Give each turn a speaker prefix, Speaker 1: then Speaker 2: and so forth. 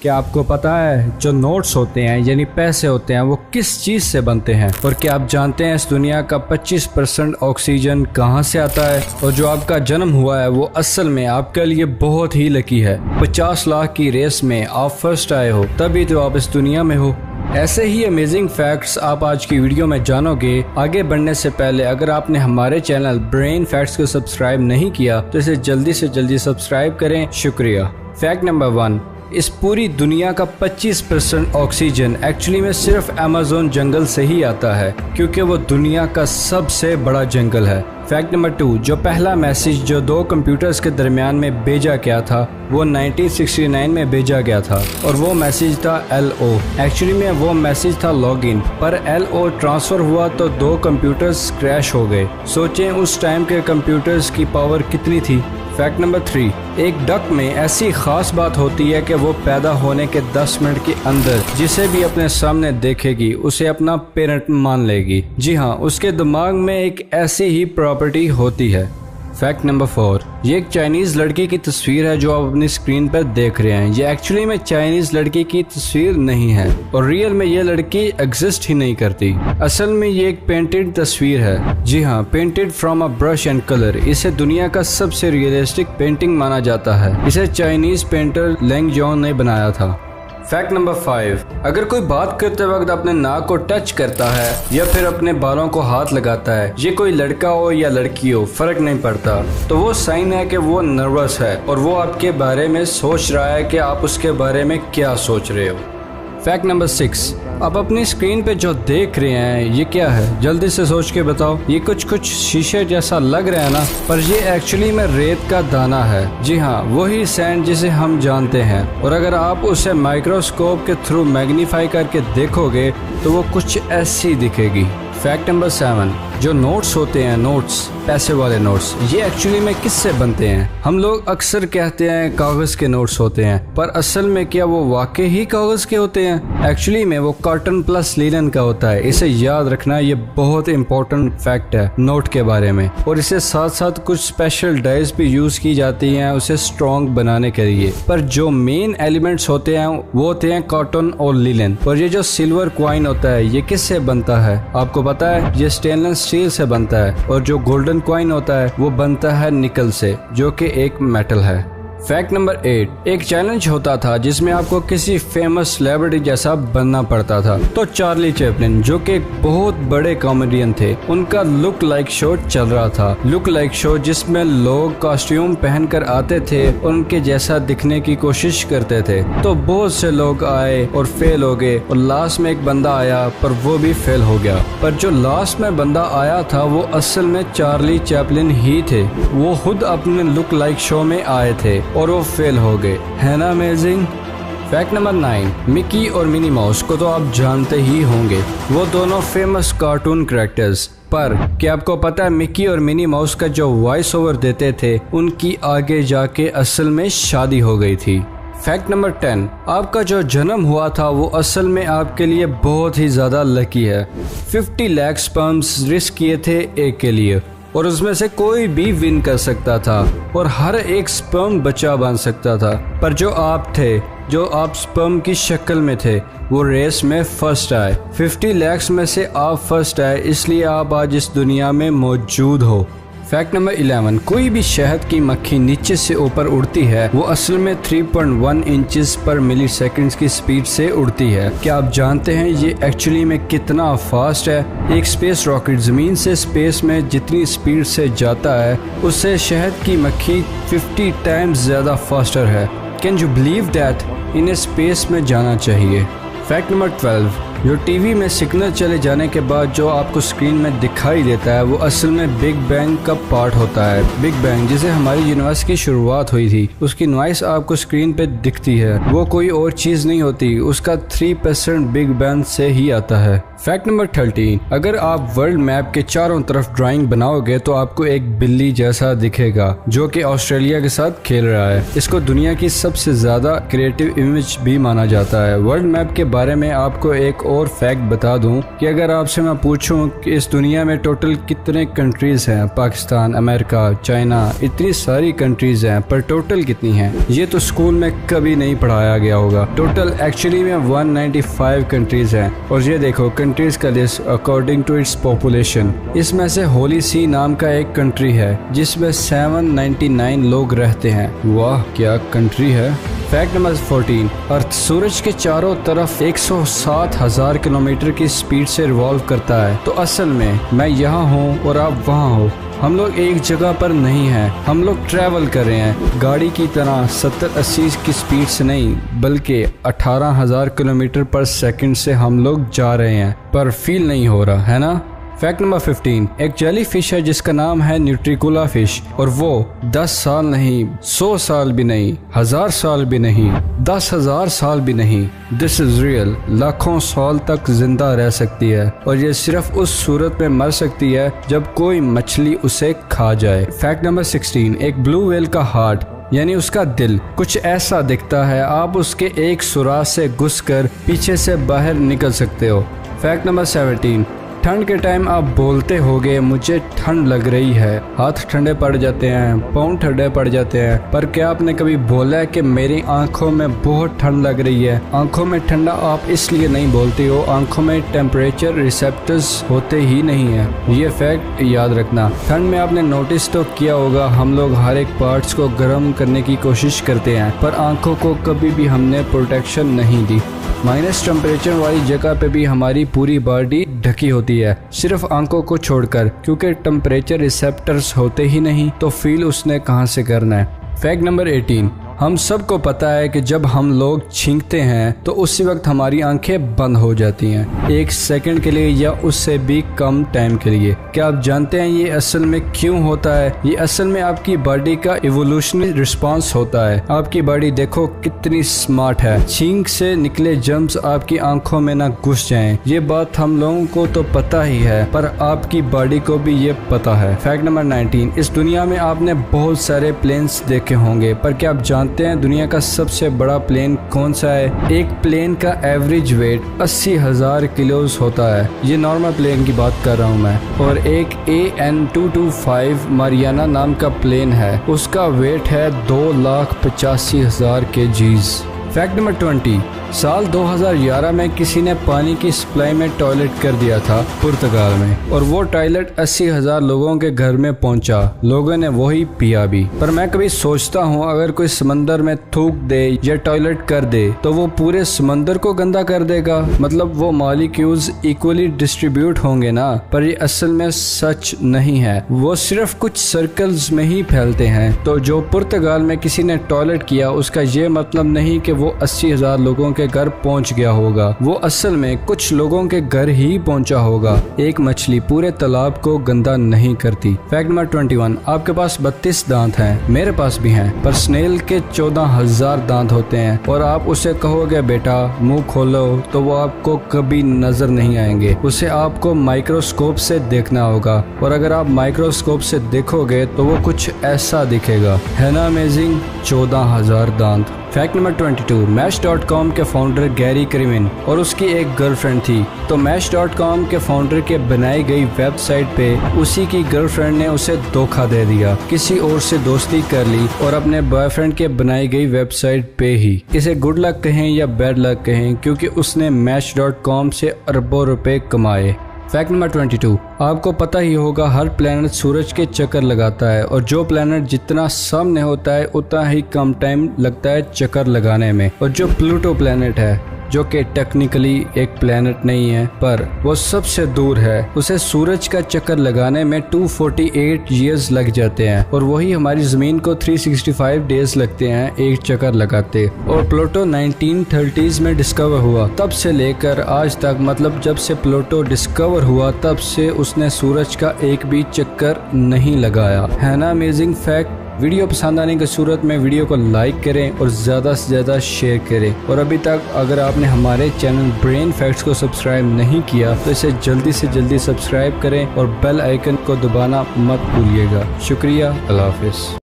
Speaker 1: क्या आपको पता है जो नोट्स होते हैं यानी पैसे होते हैं वो किस चीज से बनते हैं? और क्या आप जानते हैं इस दुनिया का 25% ऑक्सीजन कहाँ से आता है? और जो आपका जन्म हुआ है वो असल में आपके लिए बहुत ही लकी है। 50 लाख की रेस में आप फर्स्ट आए हो, तभी तो आप इस दुनिया में हो। ऐसे ही अमेजिंग फैक्ट्स आप आज की वीडियो में जानोगे। आगे बढ़ने से पहले अगर आपने हमारे चैनल ब्रेन फैक्ट्स को सब्सक्राइब नहीं किया तो इसे जल्दी से जल्दी सब्सक्राइब करें। शुक्रिया। फैक्ट नंबर 1, इस पूरी दुनिया का 25% ऑक्सीजन एक्चुअली में सिर्फ अमेज़न जंगल से ही आता है, क्योंकि वो दुनिया का सबसे बड़ा जंगल है। फैक्ट नंबर 2, जो पहला मैसेज जो 2 कंप्यूटर्स के दरमियान में भेजा गया था वो 1969 में भेजा गया था और वो मैसेज था LO। एक्चुअली में वो मैसेज था लॉगिन, पर LO ट्रांसफर हुआ तो 2 कंप्यूटर्स क्रैश हो गए। सोचें उस टाइम के कंप्यूटर्स की पावर कितनी थी। फैक्ट नंबर 3, एक डक में ऐसी खास बात होती है कि वो पैदा होने के 10 मिनट के अंदर जिसे भी अपने सामने देखेगी उसे अपना पेरेंट मान लेगी। जी हाँ, उसके दिमाग में एक ऐसी ही प्रॉपर्टी होती है। फैक्ट नंबर 4, ये एक चाइनीज लड़की की तस्वीर है जो आप अपनी स्क्रीन पर देख रहे हैं। ये एक्चुअली में चाइनीज लड़की की तस्वीर नहीं है और रियल में ये लड़की एग्जिस्ट ही नहीं करती। असल में ये एक पेंटेड तस्वीर है। जी हाँ, painted from a brush and colour. इसे दुनिया का सबसे रियलिस्टिक पेंटिंग माना जाता है। इसे चाइनीज पेंटर लेंग जॉन ने बनाया था। फैक्ट नंबर 5, अगर कोई बात करते वक्त अपने नाक को टच करता है या फिर अपने बालों को हाथ लगाता है, ये कोई लड़का हो या लड़की हो फर्क नहीं पड़ता, तो वो साइन है कि वो नर्वस है और वो आपके बारे में सोच रहा है कि आप उसके बारे में क्या सोच रहे हो। फैक्ट नंबर 6, आप अपनी स्क्रीन पे जो देख रहे हैं ये क्या है? जल्दी से सोच के बताओ। ये कुछ शीशे जैसा लग रहा है ना, पर ये एक्चुअली में रेत का दाना है। जी हाँ, वही सैंड जिसे हम जानते हैं। और अगर आप उसे माइक्रोस्कोप के थ्रू मैग्नीफाई करके देखोगे तो वो कुछ ऐसी दिखेगी। फैक्ट नंबर 7, जो नोट्स होते हैं, नोट्स पैसे वाले नोट्स, ये एक्चुअली में किससे बनते हैं? हम लोग अक्सर कहते हैं कागज के नोट्स होते हैं, पर असल में क्या वो वाकई ही कागज के होते हैं? एक्चुअली में वो कॉटन प्लस लिनन का होता है। इसे याद रखना, ये बहुत इंपॉर्टेंट फैक्ट है नोट के बारे में। और इससे साथ साथ कुछ स्पेशल डाइज भी यूज की जाती हैं उसे स्ट्रॉन्ग बनाने के लिए। पर जो मेन एलिमेंट्स होते हैं वो होते हैं कॉटन और लिनन। और ये जो सिल्वर क्वाइन होता है ये किससे बनता है? आपको पता है, ये स्टेनलेस स्टील से बनता है। और जो गोल्डन कॉइन होता है वो बनता है निकल से, जो कि एक मेटल है। फैक्ट नंबर 8, एक चैलेंज होता था जिसमें आपको किसी फेमस सेलिब्रिटी जैसा बनना पड़ता था। तो चार्ली चैपलिन, जो कि एक बहुत बड़े कॉमेडियन थे, उनका लुक लाइक शो चल रहा था। लुक लाइक शो जिसमें लोग कॉस्ट्यूम पहनकर आते थे और उनके जैसा दिखने की कोशिश करते थे। तो बहुत से लोग आए और फेल हो गए और लास्ट में एक बंदा आया पर वो भी फेल हो गया। पर जो लास्ट में बंदा आया था वो असल में चार्ली चैपलिन ही थे। वो खुद अपने लुक लाइक शो में आए थे और वो फेल हो गए। है ना अमेजिंग? फैक्ट नंबर 9, मिकी और मिनी माउस को तो आप जानते ही होंगे। वो दोनों फेमस कार्टून कैरेक्टर्स। पर क्या आपको पता है मिकी और मिनी माउस का जो वॉइस ओवर देते थे उनकी आगे जाके असल में शादी हो गई थी। फैक्ट नंबर 10, आपका जो जन्म हुआ था वो असल में आपके लिए बहुत ही ज्यादा लकी है। 50 लाख स्पर्म्स रिस्क किए थे एक के लिए और उसमें से कोई भी विन कर सकता था और हर एक स्पर्म बच्चा बन सकता था। पर जो आप थे, जो आप स्पर्म की शक्ल में थे, वो रेस में फर्स्ट आए। 50 लाख में से आप फर्स्ट आए, इसलिए आप आज इस दुनिया में मौजूद हो। फैक्ट नंबर 11, कोई भी शहद की मक्खी नीचे से ऊपर उड़ती है वो असल में 3.1 इंचेस पर मिली सेकेंड की स्पीड से उड़ती है। क्या आप जानते हैं ये एक्चुअली में कितना फास्ट है? एक स्पेस रॉकेट जमीन से स्पेस में जितनी स्पीड से जाता है उससे शहद की मक्खी 50 टाइम्स ज्यादा फास्टर है। Can you believe that? इन्हें स्पेस में जाना चाहिए। फैक्ट नंबर 12, जो टीवी में सिग्नल चले जाने के बाद जो आपको स्क्रीन में दिखाई देता है वो असल में बिग बैंग का पार्ट होता है। बिग बैंग जिसे हमारी यूनिवर्स की शुरुआत हुई थी, उसकी नॉइस आपको स्क्रीन पे दिखती है, वो कोई और चीज नहीं होती, उसका 3% बिग बैंग से ही आता है। फैक्ट नंबर 13, अगर आप वर्ल्ड मैप के चारों तरफ ड्राइंग बनाओगे तो आपको एक बिल्ली जैसा दिखेगा जो कि ऑस्ट्रेलिया के साथ खेल रहा है। इसको दुनिया की सबसे ज्यादा क्रिएटिव इमेज भी माना जाता है। वर्ल्ड मैप के बारे में आपको एक और फैक्ट बता दूं कि अगर आपसे मैं पूछूं कि इस दुनिया में टोटल कितने कंट्रीज हैं, पाकिस्तान, अमेरिका, चाइना, इतनी सारी कंट्रीज हैं, पर टोटल कितनी हैं ये तो स्कूल में कभी नहीं पढ़ाया गया होगा। टोटल एक्चुअली में 195 कंट्रीज हैं। और ये देखो कंट्रीज का list according to its population. इसमें से होली सी नाम का एक कंट्री है जिसमें 799 लोग रहते हैं। वाह क्या कंट्री है। फैक्ट नंबर 14, अर्थ सूरज के चारों तरफ 107,000 किलोमीटर की स्पीड से रिवॉल्व करता है। तो असल में मैं यहाँ हूँ और आप वहाँ हो। हम लोग एक जगह पर नहीं हैं, हम लोग ट्रैवल कर रहे हैं गाड़ी की तरह 70-80 की स्पीड से नहीं, बल्कि 18,000 किलोमीटर पर सेकंड से हम लोग जा रहे हैं, पर फील नहीं हो रहा है ना। फैक्ट नंबर 15, एक जेली फिश है जिसका नाम है न्यूट्रिकुला फिश, और वो 10 साल नहीं, 100 साल भी नहीं, 1000 साल भी नहीं, 10,000 साल भी नहीं, दिस इज रियल, लाखों साल तक जिंदा रह सकती है। और ये सिर्फ उस सूरत में मर सकती है जब कोई मछली उसे खा जाए। फैक्ट नंबर 16, एक ब्लू व्हेल का हार्ट यानी उसका दिल कुछ ऐसा दिखता है, आप उसके एक सुराख से घुसकर पीछे से बाहर निकल सकते हो। फैक्ट नंबर 17, ठंड के टाइम आप बोलते होगे मुझे ठंड लग रही है, हाथ ठंडे पड़ जाते हैं, पाँव ठंडे पड़ जाते हैं, पर क्या आपने कभी बोला है कि मेरी आंखों में बहुत ठंड लग रही है? आंखों में ठंडा आप इसलिए नहीं बोलते हो, आंखों में टेम्परेचर रिसेप्टर्स होते ही नहीं है। ये फैक्ट याद रखना। ठंड में आपने नोटिस तो किया होगा हम लोग हर एक पार्ट्स को गर्म करने की कोशिश करते हैं, पर आंखों को कभी भी हमने प्रोटेक्शन नहीं दी। माइनस टेम्परेचर वाली जगह पे भी हमारी पूरी बॉडी ढकी होती है, सिर्फ आंखों को छोड़कर, क्योंकि टेम्परेचर रिसेप्टर्स होते ही नहीं तो फील उसने कहां से करना है। फैक्ट नंबर 18, हम सबको पता है कि जब हम लोग छींकते हैं तो उसी वक्त हमारी आंखें बंद हो जाती हैं, 1 सेकंड के लिए या उससे भी कम टाइम के लिए। क्या आप जानते हैं ये असल में क्यों होता है? ये असल में आपकी बॉडी का इवोल्यूशनरी रिस्पांस होता है। आपकी बॉडी देखो कितनी स्मार्ट है, छींक से निकले जर्म्स आपकी आंखों में ना घुस जाएं। ये बात हम लोगों को तो पता ही है, पर आपकी बॉडी को भी ये पता है। फैक्ट नंबर 19, इस दुनिया में आपने बहुत सारे प्लेन्स देखे होंगे, पर क्या आप जानते हैं दुनिया का सबसे बड़ा प्लेन कौन सा है? एक प्लेन का एवरेज वेट 80,000 किलोज होता है। ये नॉर्मल प्लेन की बात कर रहा हूँ मैं। और एक AN225 मारियाना नाम का प्लेन है, उसका वेट है 2,85,000 kgs। फैक्ट नंबर 20, साल 2011 में किसी ने पानी की सप्लाई में टॉयलेट कर दिया था पुर्तगाल में, और वो टॉयलेट 80,000 लोगों के घर में पहुंचा, लोगों ने वही पिया भी। पर मैं कभी सोचता हूँ अगर कोई समंदर में थूक दे या टॉयलेट कर दे तो वो पूरे समंदर को गंदा कर देगा, मतलब वो मॉलिक्यूल्स इक्वली डिस्ट्रीब्यूट होंगे ना। पर ये असल में सच नहीं है, वो सिर्फ कुछ सर्कल्स में ही फैलते हैं। तो जो पुर्तगाल में किसी ने टॉयलेट किया उसका ये मतलब नहीं कि वो 80,000 लोगों के घर पहुंच गया होगा, वो असल में कुछ लोगों के घर ही पहुंचा होगा। एक मछली पूरे तालाब को गंदा नहीं करती। फैक्ट नंबर 21, आपके पास 32 दांत हैं, मेरे पास भी हैं, पर स्नेल के 14,000 दांत होते हैं, और आप उसे कहोगे बेटा मुंह खोलो तो वो आपको कभी नजर नहीं आएंगे, उसे आपको माइक्रोस्कोप से देखना होगा, और अगर आप माइक्रोस्कोप से देखोगे तो वो कुछ ऐसा दिखेगा। है ना अमेजिंग? 14,000 दांत। फैक्ट नंबर 22, मैच.com के फाउंडर गैरी क्रिमिन और उसकी एक गर्लफ्रेंड थी। तो मैच.com के फाउंडर के बनाई गई वेबसाइट पे उसी की गर्लफ्रेंड ने उसे धोखा दे दिया, किसी और से दोस्ती कर ली और अपने बॉयफ्रेंड के बनाई गई वेबसाइट पे ही। इसे गुड लक कहें या बैड लक कहें, क्योंकि उसने मैच.com से अरबों रुपए कमाए। फैक्ट नंबर 22, आपको पता ही होगा हर प्लेनेट सूरज के चक्कर लगाता है, और जो प्लेनेट जितना सामने होता है उतना ही कम टाइम लगता है चक्कर लगाने में। और जो प्लूटो प्लेनेट है, जो कि टेक्निकली एक प्लेनेट नहीं है पर वो सबसे दूर है, उसे सूरज का चक्कर लगाने में 248 ईयर्स लग जाते हैं, और वही हमारी जमीन को 365 डेज लगते हैं एक चक्कर लगाते। और प्लूटो 1930s में डिस्कवर हुआ, तब से लेकर आज तक, मतलब जब से प्लूटो डिस्कवर हुआ तब से उसने सूरज का एक भी चक्कर नहीं लगाया। है ना अमेजिंग फैक्ट? वीडियो पसंद आने की सूरत में वीडियो को लाइक करें और ज़्यादा से ज़्यादा शेयर करें। और अभी तक अगर आपने हमारे चैनल ब्रेन फैक्ट्स को सब्सक्राइब नहीं किया तो इसे जल्दी से जल्दी सब्सक्राइब करें और बेल आइकन को दबाना मत भूलिएगा। शुक्रिया, अल्लाह हाफिज़।